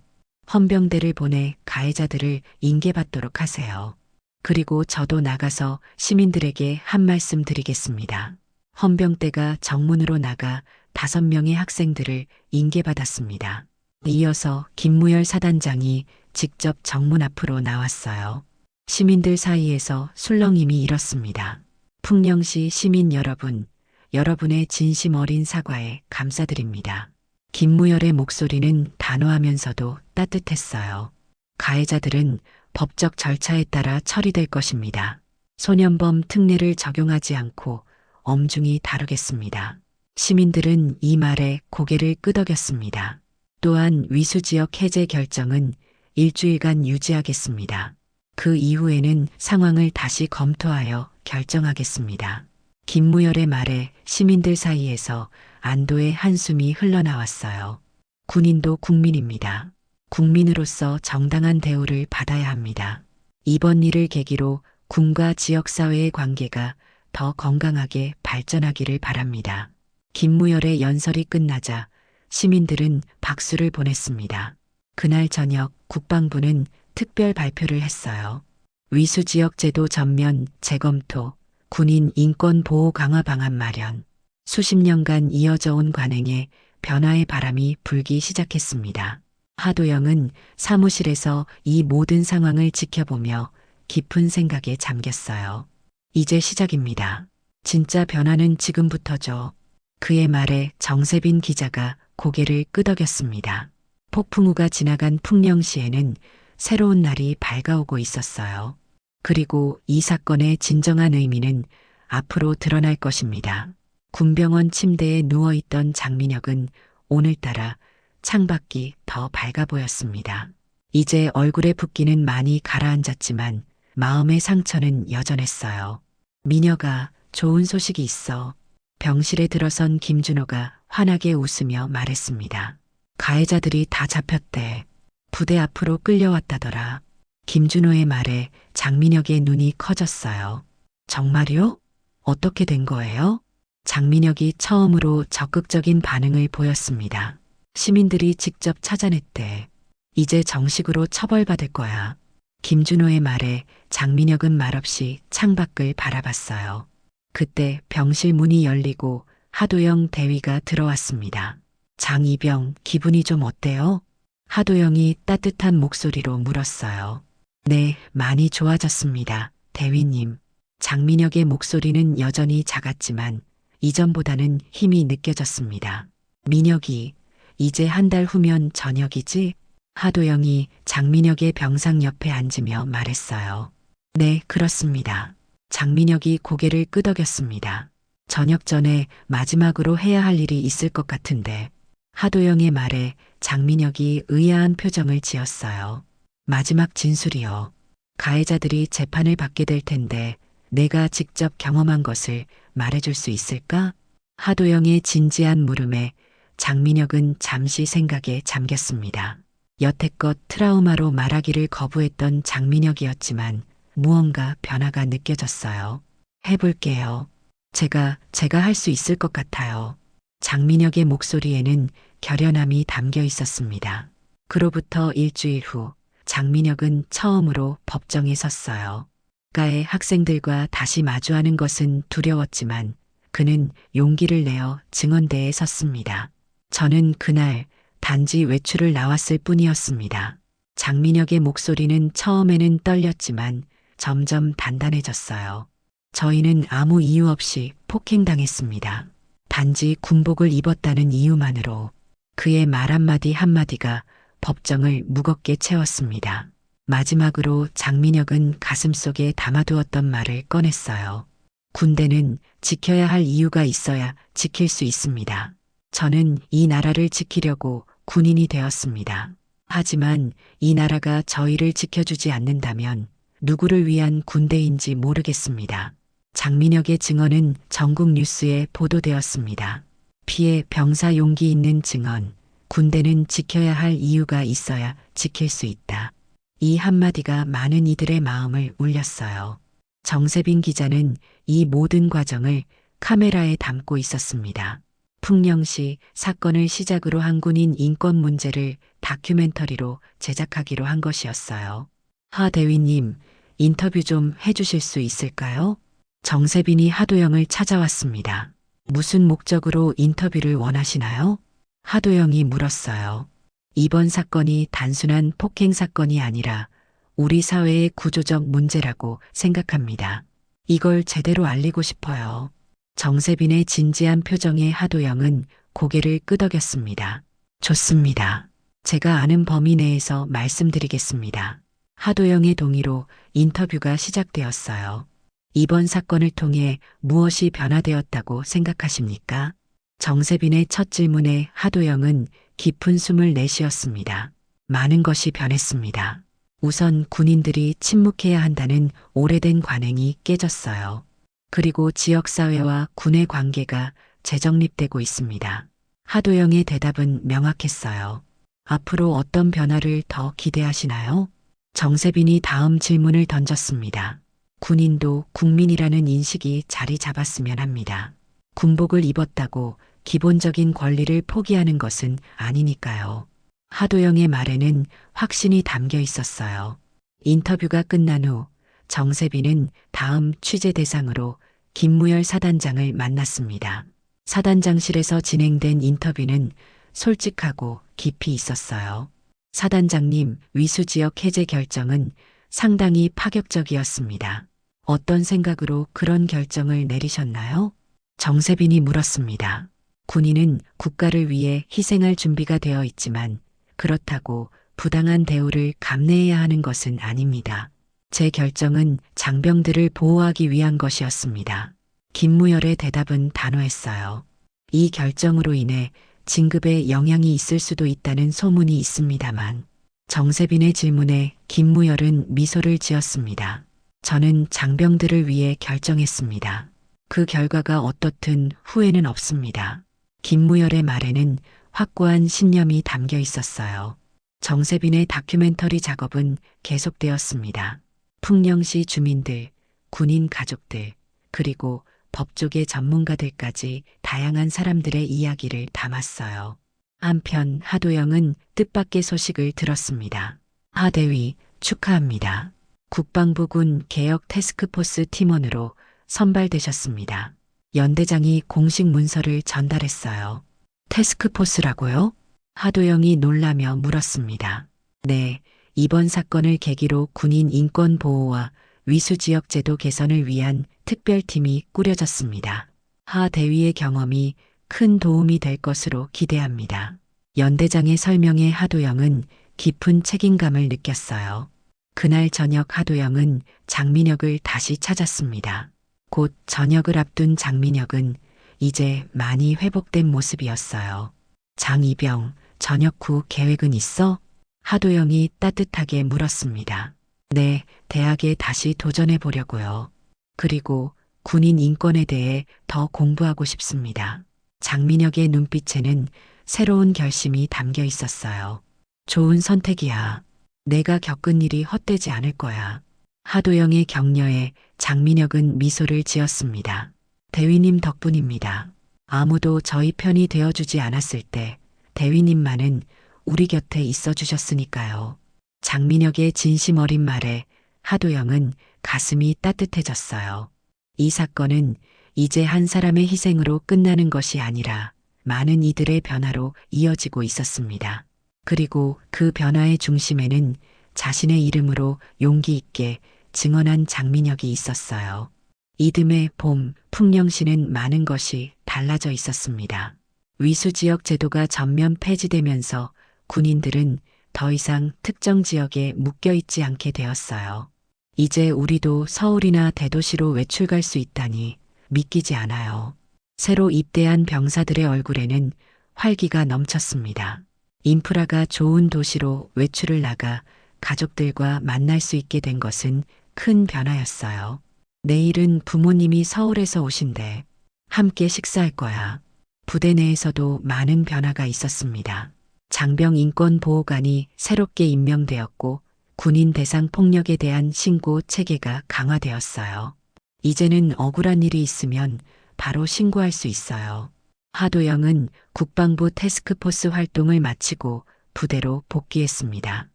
헌병대를 보내 가해자들을 인계받도록 하세요. 그리고 저도 나가서 시민들에게 한 말씀 드리겠습니다. 헌병대가 정문으로 나가 5명의 학생들을 인계받았습니다. 이어서 김무열 사단장이 직접 정문 앞으로 나왔어요. 시민들 사이에서 술렁임이 일었습니다. 풍령시 시민 여러분, 여러분의 진심 어린 사과에 감사드립니다. 김무열의 목소리는 단호하면서도 따뜻했어요. 가해자들은 법적 절차에 따라 처리될 것입니다. 소년범 특례를 적용하지 않고 엄중히 다루겠습니다. 시민들은 이 말에 고개를 끄덕였습니다. 또한 위수지역 해제 결정은 일주일간 유지하겠습니다. 그 이후에는 상황을 다시 검토하여 결정하겠습니다. 김무열의 말에 시민들 사이에서 안도의 한숨이 흘러나왔어요. 군인도 국민입니다. 국민으로서 정당한 대우를 받아야 합니다. 이번 일을 계기로 군과 지역사회의 관계가 더 건강하게 발전하기를 바랍니다. 김무열의 연설이 끝나자 시민들은 박수를 보냈습니다. 그날 저녁 국방부는 특별 발표를 했어요. 위수지역 제도 전면 재검토, 군인 인권 보호 강화 방안 마련, 수십 년간 이어져 온 관행에 변화의 바람이 불기 시작했습니다. 하도영은 사무실에서 이 모든 상황을 지켜보며 깊은 생각에 잠겼어요. 이제 시작입니다. 진짜 변화는 지금부터죠. 그의 말에 정세빈 기자가 고개를 끄덕였습니다. 폭풍우가 지나간 풍령시에는 새로운 날이 밝아오고 있었어요. 그리고 이 사건의 진정한 의미는 앞으로 드러날 것입니다. 군병원 침대에 누워있던 장민혁은 오늘따라 창밖이 더 밝아 보였습니다. 이제 얼굴의 붓기는 많이 가라앉았지만 마음의 상처는 여전했어요. 민혁아, 좋은 소식이 있어. 병실에 들어선 김준호가 환하게 웃으며 말했습니다. 가해자들이 다 잡혔대. 부대 앞으로 끌려왔다더라. 김준호의 말에 장민혁의 눈이 커졌어요. 정말요? 어떻게 된 거예요? 장민혁이 처음으로 적극적인 반응을 보였습니다. 시민들이 직접 찾아냈대. 이제 정식으로 처벌받을 거야. 김준호의 말에 장민혁은 말없이 창밖을 바라봤어요. 그때 병실 문이 열리고 하도영 대위가 들어왔습니다. 장이병, 기분이 좀 어때요? 하도영이 따뜻한 목소리로 물었어요. 네, 많이 좋아졌습니다. 대위님. 장민혁의 목소리는 여전히 작았지만 이전보다는 힘이 느껴졌습니다. 민혁이, 이제 한 달 후면 저녁이지? 하도영이 장민혁의 병상 옆에 앉으며 말했어요. 네, 그렇습니다. 장민혁이 고개를 끄덕였습니다. 저녁 전에 마지막으로 해야 할 일이 있을 것 같은데. 하도영의 말에 장민혁이 의아한 표정을 지었어요. 마지막 진술이요. 가해자들이 재판을 받게 될 텐데 내가 직접 경험한 것을 말해줄 수 있을까? 하도영의 진지한 물음에 장민혁은 잠시 생각에 잠겼습니다. 여태껏 트라우마로 말하기를 거부했던 장민혁이었지만 무언가 변화가 느껴졌어요. 해볼게요. 제가 할 수 있을 것 같아요. 장민혁의 목소리에는 결연함이 담겨 있었습니다. 그로부터 일주일 후 장민혁은 처음으로 법정에 섰어요. 가의 학생들과 다시 마주하는 것은 두려웠지만 그는 용기를 내어 증언대에 섰습니다. 저는 그날 단지 외출을 나왔을 뿐이었습니다. 장민혁의 목소리는 처음에는 떨렸지만 점점 단단해졌어요. 저희는 아무 이유 없이 폭행당했습니다. 단지 군복을 입었다는 이유만으로. 그의 말 한마디 한마디가 법정을 무겁게 채웠습니다. 마지막으로 장민혁은 가슴속에 담아두었던 말을 꺼냈어요. 군대는 지켜야 할 이유가 있어야 지킬 수 있습니다. 저는 이 나라를 지키려고 군인이 되었습니다. 하지만 이 나라가 저희를 지켜주지 않는다면 누구를 위한 군대인지 모르겠습니다. 장민혁의 증언은 전국 뉴스에 보도되었습니다. 피해 병사 용기 있는 증언, 군대는 지켜야 할 이유가 있어야 지킬 수 있다. 이 한마디가 많은 이들의 마음을 울렸어요. 정세빈 기자는 이 모든 과정을 카메라에 담고 있었습니다. 풍령시 사건을 시작으로 한 군인 인권 문제를 다큐멘터리로 제작하기로 한 것이었어요. 하 대위님, 인터뷰 좀 해주실 수 있을까요? 정세빈이 하도영을 찾아왔습니다. 무슨 목적으로 인터뷰를 원하시나요? 하도영이 물었어요. 이번 사건이 단순한 폭행 사건이 아니라 우리 사회의 구조적 문제라고 생각합니다. 이걸 제대로 알리고 싶어요. 정세빈의 진지한 표정에 하도영은 고개를 끄덕였습니다. 좋습니다. 제가 아는 범위 내에서 말씀드리겠습니다. 하도영의 동의로 인터뷰가 시작되었어요. 이번 사건을 통해 무엇이 변화되었다고 생각하십니까? 정세빈의 첫 질문에 하도영은 깊은 숨을 내쉬었습니다. 많은 것이 변했습니다. 우선 군인들이 침묵해야 한다는 오래된 관행이 깨졌어요. 그리고 지역사회와 군의 관계가 재정립되고 있습니다. 하도영의 대답은 명확했어요. 앞으로 어떤 변화를 더 기대하시나요? 정세빈이 다음 질문을 던졌습니다. 군인도 국민이라는 인식이 자리 잡았으면 합니다. 군복을 입었다고 기본적인 권리를 포기하는 것은 아니니까요. 하도영의 말에는 확신이 담겨 있었어요. 인터뷰가 끝난 후 정세빈은 다음 취재 대상으로 김무열 사단장을 만났습니다. 사단장실에서 진행된 인터뷰는 솔직하고 깊이 있었어요. 사단장님, 위수 지역 해제 결정은 상당히 파격적이었습니다. 어떤 생각으로 그런 결정을 내리셨나요? 정세빈이 물었습니다. 군인은 국가를 위해 희생할 준비가 되어 있지만 그렇다고 부당한 대우를 감내해야 하는 것은 아닙니다. 제 결정은 장병들을 보호하기 위한 것이었습니다. 김무열의 대답은 단호했어요. 이 결정으로 인해 진급에 영향이 있을 수도 있다는 소문이 있습니다만 정세빈의 질문에 김무열은 미소를 지었습니다. 저는 장병들을 위해 결정했습니다. 그 결과가 어떻든 후회는 없습니다. 김무열의 말에는 확고한 신념이 담겨 있었어요. 정세빈의 다큐멘터리 작업은 계속되었습니다. 풍령시 주민들, 군인 가족들, 그리고 법조계 전문가들까지 다양한 사람들의 이야기를 담았어요. 한편 하도영은 뜻밖의 소식을 들었습니다. 하 대위 축하합니다. 국방부군 개혁 태스크포스 팀원으로 선발되셨습니다. 연대장이 공식 문서를 전달했어요. 태스크포스라고요? 하도영이 놀라며 물었습니다. 네, 이번 사건을 계기로 군인 인권 보호와 위수 지역 제도 개선을 위한 특별팀이 꾸려졌습니다. 하 대위의 경험이 큰 도움이 될 것으로 기대합니다. 연대장의 설명에 하도영은 깊은 책임감을 느꼈어요. 그날 저녁 하도영은 장민혁을 다시 찾았습니다. 곧 저녁을 앞둔 장민혁은 이제 많이 회복된 모습이었어요. 장이병, 저녁 후 계획은 있어? 하도영이 따뜻하게 물었습니다. 네, 대학에 다시 도전해 보려고요. 그리고 군인 인권에 대해 더 공부하고 싶습니다. 장민혁의 눈빛에는 새로운 결심이 담겨 있었어요. 좋은 선택이야. 내가 겪은 일이 헛되지 않을 거야. 하도영의 격려에 장민혁은 미소를 지었습니다. 대위님 덕분입니다. 아무도 저희 편이 되어주지 않았을 때 대위님만은 우리 곁에 있어 주셨으니까요. 장민혁의 진심 어린 말에 하도영은 가슴이 따뜻해졌어요. 이 사건은 이제 한 사람의 희생으로 끝나는 것이 아니라 많은 이들의 변화로 이어지고 있었습니다. 그리고 그 변화의 중심에는 자신의 이름으로 용기 있게 증언한 장민혁이 있었어요. 이듬해 봄, 풍령시는 많은 것이 달라져 있었습니다. 위수 지역 제도가 전면 폐지되면서 군인들은 더 이상 특정 지역에 묶여 있지 않게 되었어요. 이제 우리도 서울이나 대도시로 외출 갈 수 있다니 믿기지 않아요. 새로 입대한 병사들의 얼굴에는 활기가 넘쳤습니다. 인프라가 좋은 도시로 외출을 나가 가족들과 만날 수 있게 된 것은 큰 변화였어요. 내일은 부모님이 서울에서 오신대. 함께 식사할 거야. 부대 내에서도 많은 변화가 있었습니다. 장병 인권보호관이 새롭게 임명되었고 군인 대상 폭력에 대한 신고 체계가 강화되었어요. 이제는 억울한 일이 있으면 바로 신고할 수 있어요. 하도영은 국방부 태스크포스 활동을 마치고 부대로 복귀했습니다.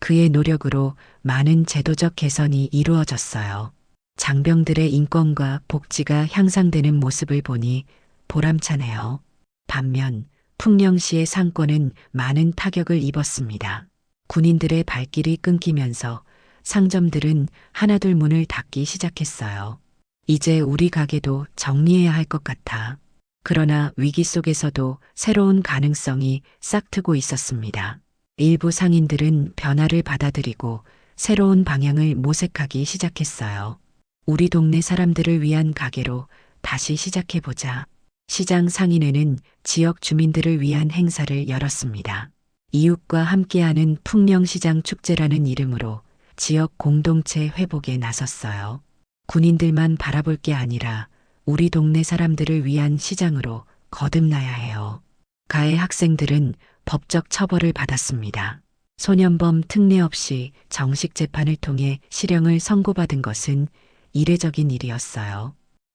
그의 노력으로 많은 제도적 개선이 이루어졌어요. 장병들의 인권과 복지가 향상되는 모습을 보니 보람차네요. 반면 풍령시의 상권은 많은 타격을 입었습니다. 군인들의 발길이 끊기면서 상점들은 하나둘 문을 닫기 시작했어요. 이제 우리 가게도 정리해야 할 것 같아. 그러나 위기 속에서도 새로운 가능성이 싹트고 있었습니다. 일부 상인들은 변화를 받아들이고 새로운 방향을 모색하기 시작했어요. 우리 동네 사람들을 위한 가게로 다시 시작해보자. 시장 상인회는 지역 주민들을 위한 행사를 열었습니다. 이웃과 함께하는 풍령시장 축제라는 이름으로 지역 공동체 회복에 나섰어요. 군인들만 바라볼 게 아니라 우리 동네 사람들을 위한 시장으로 거듭나야 해요. 가해 학생들은 법적 처벌을 받았습니다. 소년범 특례 없이 정식 재판을 통해 실형을 선고받은 것은 이례적인 일이었어요.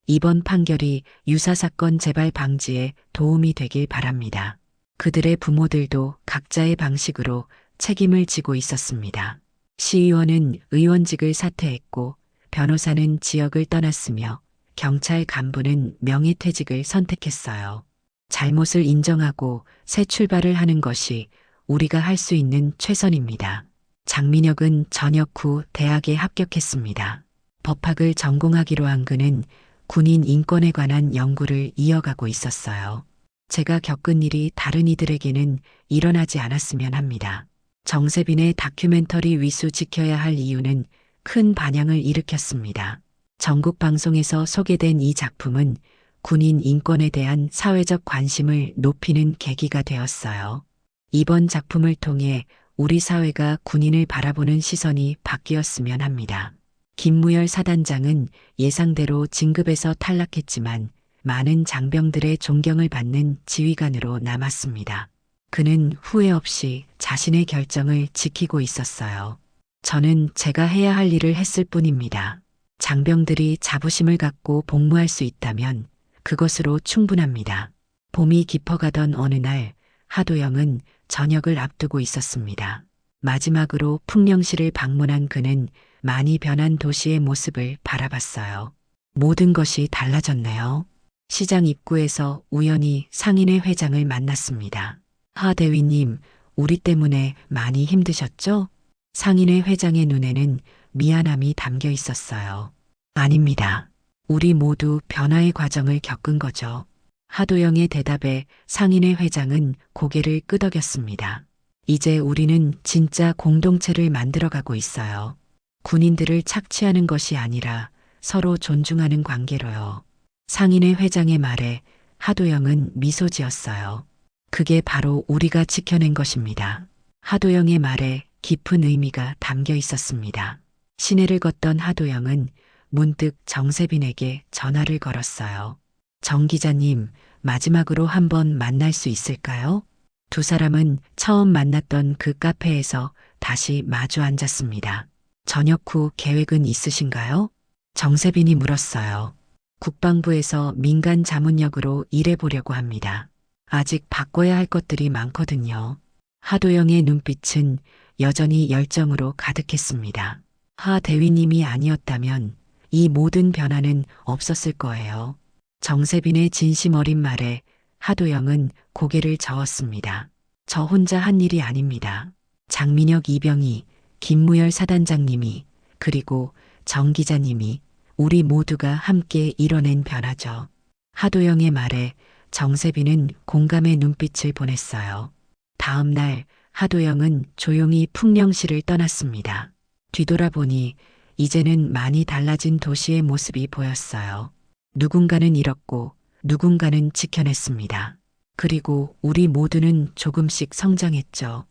이번 판결이 유사사건 재발 방지에 도움이 되길 바랍니다. 그들의 부모들도 각자의 방식으로 책임을 지고 있었습니다. 시의원은 의원직을 사퇴했고 변호사는 지역을 떠났으며 경찰 간부는 명예퇴직을 선택했어요. 잘못을 인정하고 새 출발을 하는 것이 우리가 할 수 있는 최선입니다. 장민혁은 전역 후 대학에 합격했습니다. 법학을 전공하기로 한 그는 군인 인권에 관한 연구를 이어가고 있었어요. 제가 겪은 일이 다른 이들에게는 일어나지 않았으면 합니다. 정세빈의 다큐멘터리 위수 지켜야 할 이유는 큰 반향을 일으켰습니다. 전국 방송에서 소개된 이 작품은 군인 인권에 대한 사회적 관심을 높이는 계기가 되었어요. 이번 작품을 통해 우리 사회가 군인을 바라보는 시선이 바뀌었으면 합니다. 김무열 사단장은 예상대로 진급에서 탈락했지만 많은 장병들의 존경을 받는 지휘관으로 남았습니다. 그는 후회 없이 자신의 결정을 지키고 있었어요. 저는 제가 해야 할 일을 했을 뿐입니다. 장병들이 자부심을 갖고 복무할 수 있다면 그것으로 충분합니다. 봄이 깊어가던 어느 날 하도영은 저녁을 앞두고 있었습니다. 마지막으로 풍령시를 방문한 그는 많이 변한 도시의 모습을 바라봤어요. 모든 것이 달라졌네요. 시장 입구에서 우연히 상인회 회장을 만났습니다. 하 대위님, 우리 때문에 많이 힘드셨죠? 상인회 회장의 눈에는 미안함이 담겨 있었어요. 아닙니다. 우리 모두 변화의 과정을 겪은 거죠. 하도영의 대답에 상인회 회장은 고개를 끄덕였습니다. 이제 우리는 진짜 공동체를 만들어가고 있어요. 군인들을 착취하는 것이 아니라 서로 존중하는 관계로요. 상인회 회장의 말에 하도영은 미소 지었어요. 그게 바로 우리가 지켜낸 것입니다. 하도영의 말에 깊은 의미가 담겨 있었습니다. 시내를 걷던 하도영은 문득 정세빈에게 전화를 걸었어요. 정 기자님, 마지막으로 한번 만날 수 있을까요? 두 사람은 처음 만났던 그 카페에서 다시 마주 앉았습니다. 저녁 후 계획은 있으신가요? 정세빈이 물었어요. 국방부에서 민간 자문역으로 일해보려고 합니다. 아직 바꿔야 할 것들이 많거든요. 하도영의 눈빛은 여전히 열정으로 가득했습니다. 하 대위님이 아니었다면 이 모든 변화는 없었을 거예요. 정세빈의 진심 어린 말에 하도영은 고개를 저었습니다. 저 혼자 한 일이 아닙니다. 장민혁 이병희, 김무열 사단장님이, 그리고 정 기자님이, 우리 모두가 함께 이뤄낸 변화죠. 하도영의 말에 정세빈은 공감의 눈빛을 보냈어요. 다음 날 하도영은 조용히 풍령시를 떠났습니다. 뒤돌아보니 이제는 많이 달라진 도시의 모습이 보였어요. 누군가는 잃었고 누군가는 지켜냈습니다. 그리고 우리 모두는 조금씩 성장했죠.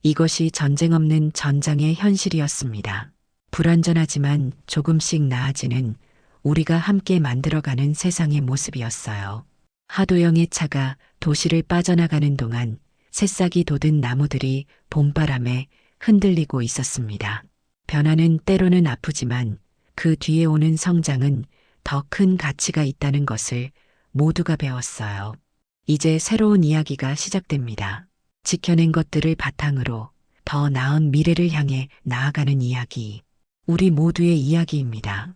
이것이 전쟁 없는 전장의 현실이었습니다. 불완전하지만 조금씩 나아지는 우리가 함께 만들어가는 세상의 모습이었어요. 하도영의 차가 도시를 빠져나가는 동안 새싹이 돋은 나무들이 봄바람에 흔들리고 있었습니다. 변화는 때로는 아프지만 그 뒤에 오는 성장은 더 큰 가치가 있다는 것을 모두가 배웠어요. 이제 새로운 이야기가 시작됩니다. 지켜낸 것들을 바탕으로 더 나은 미래를 향해 나아가는 이야기. 우리 모두의 이야기입니다.